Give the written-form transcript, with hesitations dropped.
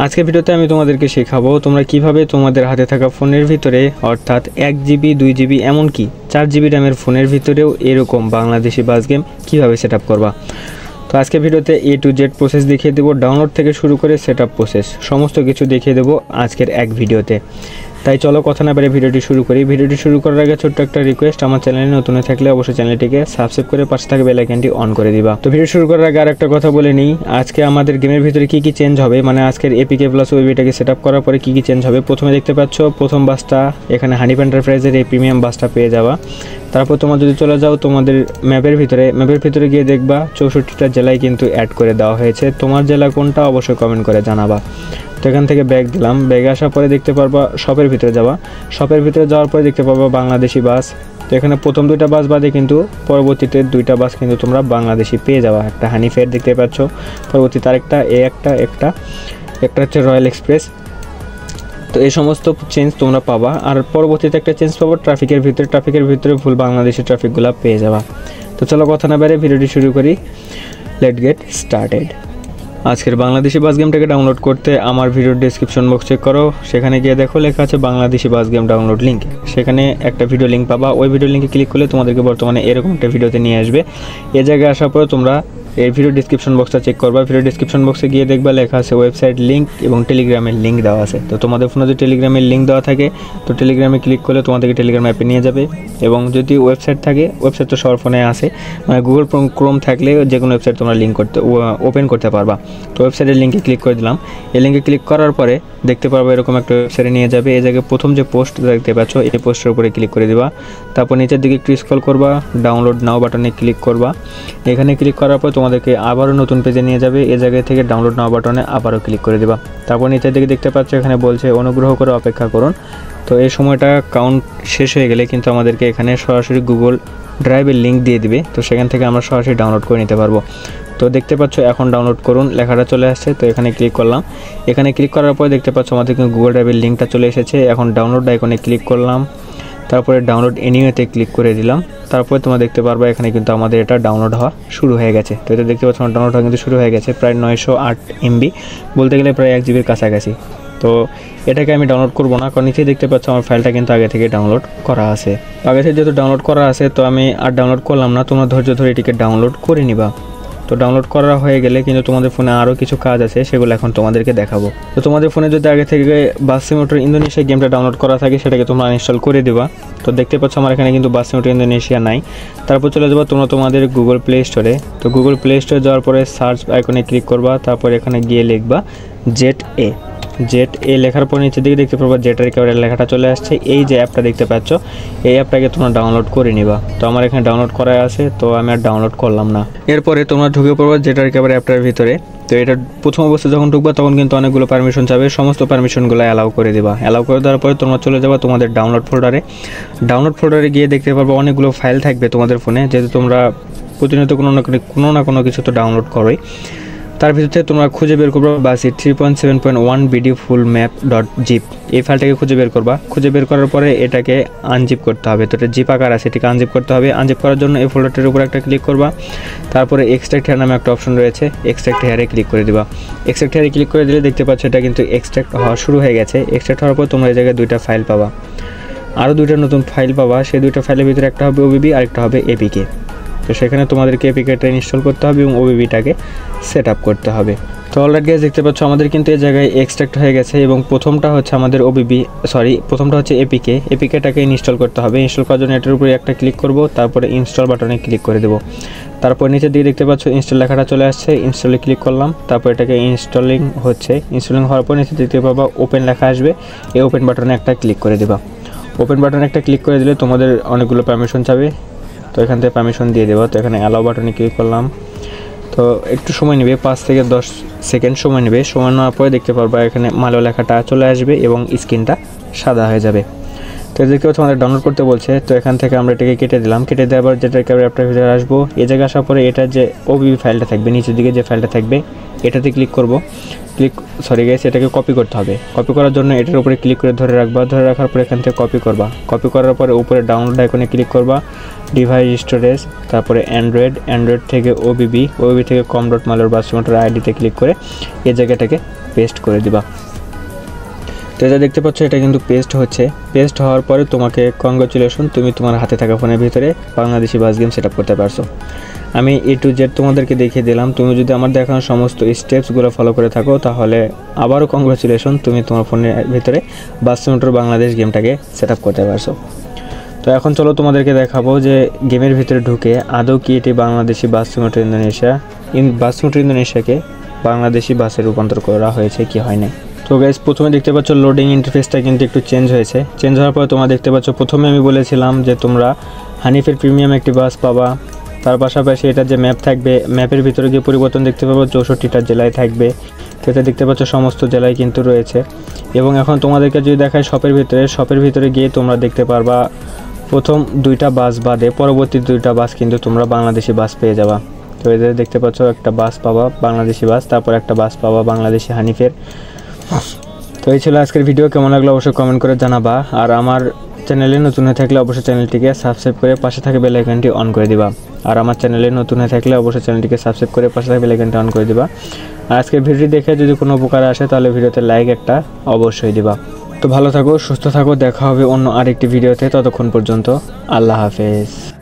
আজকের ভিডিওতে আমি তোমাদেরকে শেখাবো তোমরা কিভাবে তোমাদের হাতে থাকা ফোনের ভিতরে অর্থাৎ 1 GB 2 GB এমনকি 4 GB র্যামের ফোনের ভিতরেও এরকম বাংলাদেশি বাস গেম কীভাবে সেট আপ করবা। তো আজকের ভিডিওতে A to Z প্রসেস দেখিয়ে দেবো, ডাউনলোড থেকে শুরু করে সেট আপ প্রসেস সমস্ত কিছু দেখিয়ে দেবো আজকের এক ভিডিওতে। তাই চলো কথা না বেরিয়ে ভিডিওটি শুরু করি। ভিডিওটি শুরু করার আগে ছোট্ট একটা রিকোয়েস্ট, আমার চ্যানেলে নতুন থাকলে অবশ্যই চ্যানেলটিকে সাবস্ক্রাইব করে পাশে থাকা বেল আইকনটি অন করে দিবা। তো ভিডিও শুরু করার আগে আরেকটা কথা বলে নিই, আজকে আমাদের গেমের ভিতরে কি কি চেঞ্জ হবে, মানে আজকের এপিকে প্লাস ওইবিটাকে সেট আপ করার পরে কি কি চেঞ্জ হবে। প্রথমে দেখতে পাচ্ছ প্রথম বাসটা এখানে হানিফ এন্টারপ্রাইজের এই প্রিমিয়াম বাসটা পেয়ে যাওয়া। তারপর তোমরা যদি চলে যাও তোমাদের ম্যাপের ভিতরে গিয়ে দেখবা 64টা জেলায় কিন্তু অ্যাড করে দেওয়া হয়েছে। তোমার জেলা কোনটা অবশ্যই কমেন্ট করে জানাবা। তো এখান থেকে ব্যাগ দিলাম, ব্যাগে আসার পরে দেখতে পারবা শপের ভিতরে যাওয়ার পরে দেখতে পারবা বাংলাদেশি বাস। তো এখানে প্রথম দুইটা বাস বাদে কিন্তু পরবর্তীতে দুইটা বাস কিন্তু তোমরা বাংলাদেশি পেয়ে যাওয়া। একটা হানিফের দেখতে পাচ্ছ, পরবর্তীতে আরেকটা একটা হচ্ছে রয়্যাল এক্সপ্রেস। তো এই সমস্ত চেঞ্জ তোমরা পাবা। আর পরবর্তীতে একটা চেঞ্জ পাবো ট্রাফিকের ভিতরে ফুল বাংলাদেশি ট্রাফিকগুলো পেয়ে যাবা। তো চলো কথা না বেরিয়ে ভিডিওটি শুরু করি, লেট গেট স্টার্টেড। আজকের বাংলাদেশি বাস গেমটাকে ডাউনলোড করতে আমার ভিডিওর ডেসক্রিপশন বক্স চেক করো, সেখানে গিয়ে দেখো লেখা আছে বাংলাদেশি বাস গেম ডাউনলোড লিঙ্ক। সেখানে একটা ভিডিও লিঙ্ক পাবা, ওই ভিডিও লিঙ্কে ক্লিক করলে তোমাদেরকে বর্তমানে এরকম একটা ভিডিওতে নিয়ে আসবে। এ জায়গায় আসার পরে তোমরা এই ভিডিও ডিসক্রিপশন বক্সটা চেক করবা। ভিডিও ডিসক্রিপশন বক্সে গিয়ে দেখবা লেখা আছে ওয়েবসাইট লিঙ্ক এবং টেলিগ্রামের লিঙ্ক দেওয়া আছে। তো তোমাদের ফোনে যদি টেলিগ্রামের লিঙ্ক দেওয়া থাকে তো টেলিগ্রামে ক্লিক করলে তোমাদেরকে টেলিগ্রাম অ্যাপে নিয়ে যাবে। এবং যদি ওয়েবসাইট থাকে, ওয়েবসাইট তো সবার ফোনে আসে, মানে গুগল ক্রোম থাকলে যে কোনো ওয়েবসাইট তোমরা ওপেন করতে পারবা। তো ওয়েবসাইটের লিঙ্কে ক্লিক করে দিলাম। এই লিঙ্কে ক্লিক করার পরে দেখতে পারবো এরকম একটা ওয়েবসাইটে নিয়ে যাবে। এই জায়গায় প্রথম যে পোস্ট দেখতে পাচ্ছ এই পোস্টের উপরে ক্লিক করে দিবা। তারপর নিচের দিকে একটু স্ক্রল করবা, ডাউনলোড নাও বাটনে ক্লিক করবা। এখানে ক্লিক করার পর তোমাদেরকে আবারও নতুন পেজে নিয়ে যাবে। এই জায়গায় থেকে ডাউনলোড নাও বাটনে আবারও ক্লিক করে দিবা। তারপর নিচের দিকে দেখতে পাচ্ছ এখানে বলছে অনুগ্রহ করে অপেক্ষা করুন। তো এই সময়টা কাউন্ট শেষ হয়ে গেলে কিন্তু আমাদেরকে এখানে সরাসরি গুগল ড্রাইভের লিঙ্ক দিয়ে দিবে। তো সেখান থেকে আমরা সরাসরি ডাউনলোড করে নিতে পারবো। তো দেখতে পাচ্ছ এখন ডাউনলোড করুন লেখাটা চলে আসছে। তো এখানে ক্লিক করলাম। এখানে ক্লিক করার পরে দেখতে পাচ্ছ আমাদের কিন্তু গুগল ড্রাইভের লিঙ্কটা চলে এসেছে। এখন ডাউনলোড আইকনে ক্লিক করলাম, তারপরে ডাউনলোড এনিওয়েতে ক্লিক করে দিলাম। তারপরে তোমরা দেখতে পারবা এখানে কিন্তু আমাদের এটা ডাউনলোড হওয়া শুরু হয়ে গেছে। তো এটা দেখতে পাচ্ছ ডাউনলোড হওয়া কিন্তু শুরু হয়ে গেছে, প্রায় 908 MB, বলতে গেলে প্রায় 1 GB কাছাকাছি। তো এটাকে আমি ডাউনলোড করব না, কারণ নিচে দেখতে পাচ্ছ আমার ফাইলটা কিন্তু আগে থেকে ডাউনলোড করা আছে। আগে থেকে যেহেতু ডাউনলোড করা আছে তো আমি আর ডাউনলোড করলাম না, তোমরা ধৈর্য ধরে এটিকে ডাউনলোড করে নিবা। তো ডাউনলোড করা হয়ে গেলে কিন্তু তোমাদের ফোনে আরও কিছু কাজ আছে, সেগুলো এখন তোমাদেরকে দেখাবো। তো তোমাদের ফোনে যদি আগে থেকে বাস সিমুলেটর ইন্দোনেশিয়া গেমটা ডাউনলোড করা থাকে সেটাকে তোমরা আনইনস্টল করে দিবা। তো দেখতে পাচ্ছ আমার এখানে কিন্তু বাস সিমুলেটর ইন্দোনেশিয়া নাই। তারপর চলে যাবো তোমরা তোমাদের গুগল প্লে স্টোরে। তো গুগল প্লে স্টোরে যাওয়ার পরে সার্চ আইকনে ক্লিক করবা, তারপর এখানে গিয়ে লিখবা জেট এ লেখার পর নিচের দিকে দেখতে পারবা জেট রিকভারি লেখাটা চলে আসছে। এই যে অ্যাপটা দেখতে পাচ্ছ এই অ্যাপটাকে তোমরা ডাউনলোড করে নিবা। তো আমার এখানে ডাউনলোড করা আছে, তো আমি আর ডাউনলোড করলাম না। এরপরে তোমরা ঢুকে পড়বা জেট রিকভারি অ্যাপটার ভিতরে। তো এটা প্রথম অবস্থায় যখন ঢুকবা তখন কিন্তু অনেকগুলো পারমিশন চাবে, সমস্ত পারমিশনগুলো অ্যালাউ করে দিবা। অ্যালাউ করে দেওয়ার পরে তোমরা চলে যাবা তোমাদের ডাউনলোড ফোল্ডারে গিয়ে দেখতে পারবা অনেকগুলো ফাইল থাকবে তোমাদের ফোনে, যেহেতু তোমরা প্রতিনিয়ত কোনো না কোনো কিছু তো ডাউনলোড করোই। তার ভিতরে তোমরা খুঁজে বের করবা বাসি 3.7.1 BD ফুল ম্যাপ .zip, এই ফাইলটাকে খুঁজে বের করবা। খুঁজে বের করার পরে এটাকে আনজিপ করতে হবে। তো এটা জিপ আকার আছে, এটাকে আনজিপ করতে হবে। আনজিপ করার জন্য এই ফোল্ডারটির উপর একটা ক্লিক করবা। তারপরে এক্সট্রাক্ট হেয়ার নামে একটা অপশন রয়েছে, এক্সট্রাক্ট হেয়ারে ক্লিক করে দিবা। এক্সট্রাক্ট হেয়ারে ক্লিক করে দিলে দেখতে পাচ্ছ এটা কিন্তু এক্সট্রাক্ট হওয়া শুরু হয়ে গেছে। এক্সট্রাক্ট হওয়ার পর তোমরা এই জায়গায় দুইটা ফাইল পাবা, আরও দুইটা নতুন ফাইল পাবা। সেই দুইটা ফাইলের ভিতরে একটা হবে OBB আর একটা হবে APK। তো সেখানে তোমাদেরকে APKটা ইনস্টল করতে হবে এবং OBBটাকে সেট আপ করতে হবে। তো অলরেডি গাইস দেখতে পাচ্ছ আমাদের কিন্তু এই জায়গায় এক্সট্রাক্ট হয়ে গেছে এবং প্রথমটা হচ্ছে আমাদের প্রথমটা হচ্ছে APKটাকে ইনস্টল করতে হবে। ইনস্টল করার জন্য এটার উপরে একটা ক্লিক করব, তারপরে ইনস্টল বাটনে ক্লিক করে দেবো। তারপর নিচের দিকে দেখতে পাচ্ছ ইনস্টল লেখাটা চলে আসছে, ইনস্টলে ক্লিক করলাম। তারপর এটাকে ইনস্টলিং হওয়ার পর নিচে দেখতে পাবা ওপেন লেখা আসবে, এই ওপেন বাটনে একটা ক্লিক করে দেবা। ওপেন বাটনে একটা ক্লিক করে দিলে তোমাদের অনেকগুলো পারমিশন চাবে, তো এখান থেকে পারমিশন দিয়ে দেবো। তো এখানে অ্যালাউ বাটনে ক্লিক করলাম। তো একটু সময় নেবে, 5 থেকে 10 সেকেন্ড সময় নেবে। সময় নেওয়ার পরে দেখতে পারবা এখানে মালো লেখাটা চলে আসবে এবং স্ক্রিনটা সাদা হয়ে যাবে। তো দেখতে পাচ্ছ আমাদের ডাউনলোড করতে বলছে। তো এখান থেকে আমরা এটাকে কেটে দিলাম। কেটে দেওয়ার পর যেটা অ্যাপটার ভিতরে আসবো, এই জায়গায় আসার পরে এটা যে OBB ফাইলটা থাকবে নিচের দিকে যে ফাইলটা থাকবে এটাতে ক্লিক করব। এটাকে কপি করতে হবে। কপি করার জন্য এটার উপরে ক্লিক করে ধরে রাখবা, ধরে রাখার পর এখান থেকে কপি করবা। কপি করার পরে উপরে ডাউনলোড আইকনে ক্লিক করবা, ডিভাইস স্টোরেজ, তারপরে অ্যান্ড্রয়েড থেকে ওবিবি থেকে com.malware বা সিমটার আইডিতে ক্লিক করে এই জায়গাটাকে পেস্ট করে দিবা। তো এটা দেখতে পাচ্ছ এটা কিন্তু পেস্ট হচ্ছে। পেস্ট হওয়ার পরে তোমাকে কংগ্রাচুলেশন, তুমি তোমার হাতে থাকা ফোনের ভিতরে বাংলাদেশি বাস গেম সেট আপ করতে পারছো। আমি A to Z তোমাদেরকে দেখিয়ে দিলাম। তুমি যদি আমার দেখানো সমস্ত স্টেপসগুলো ফলো করে থাকো তাহলে আবারও কংগ্রাচুলেশন, তুমি তোমার ফোনের ভিতরে বাস সিমুলেটর বাংলাদেশ গেমটাকে সেট আপ করতে পারছো। তো এখন চলো তোমাদেরকে দেখাবো যে গেমের ভিতরে ঢুকে আদৌ কি এটি বাংলাদেশি বাস সিমুলেটর ইন্দোনেশিয়াকে বাংলাদেশি বাসে রূপান্তর করা হয়েছে কি হয় না। তো গাইস প্রথমে দেখতে পাচ্ছ লোডিং ইন্টারফেসটা কিন্তু একটু চেঞ্জ হয়েছে। চেঞ্জ হওয়ার পরে তোমরা দেখতে পাচ্ছ প্রথমে আমি বলেছিলাম যে তোমরা হানিফের প্রিমিয়াম একটি বাস পাবা, তার পাশাপাশি এটা যে ম্যাপ থাকবে, ম্যাপের ভিতরে গিয়ে পরিবর্তন দেখতে পাবো 64টা জেলায় থাকবে। তো এটা দেখতে পাচ্ছ সমস্ত জেলায় কিন্তু রয়েছে। এবং এখন তোমাদেরকে যদি দেখায় শপের ভিতরে গিয়ে তোমরা দেখতে পারবা প্রথম 2টা বাস বাদে পরবর্তী 2টা বাস কিন্তু তোমরা বাংলাদেশি বাস পেয়ে যাবা। তো এদের দেখতে পাচ্ছ একটা বাস পাবা বাংলাদেশি বাস, তারপর একটা বাস পাবা বাংলাদেশি হানিফের। তো এই ছিল আজকের ভিডিও, কেমন লাগলো অবশ্যই কমেন্ট করে জানাবা। আর আমার চ্যানেলে নতুন হয়ে থাকলে অবশ্যই চ্যানেলটিকে সাবস্ক্রাইব করে পাশে থাকা বেল আইকনটি অন করে দিবা। আর আমার চ্যানেলে নতুন হয়ে থাকলে অবশ্যই চ্যানেলটিকে সাবস্ক্রাইব করে পাশে থাকা বেল আইকনটি অন করে দিবা। আর আজকের ভিডিও দেখে যদি কোনো উপকার আসে তাহলে ভিডিওতে লাইক একটা অবশ্যই দিবা। তো ভালো থাকো, সুস্থ থাকো, দেখা হবে অন্য আরেকটি ভিডিওতে। ততক্ষণ পর্যন্ত আল্লাহ হাফেজ।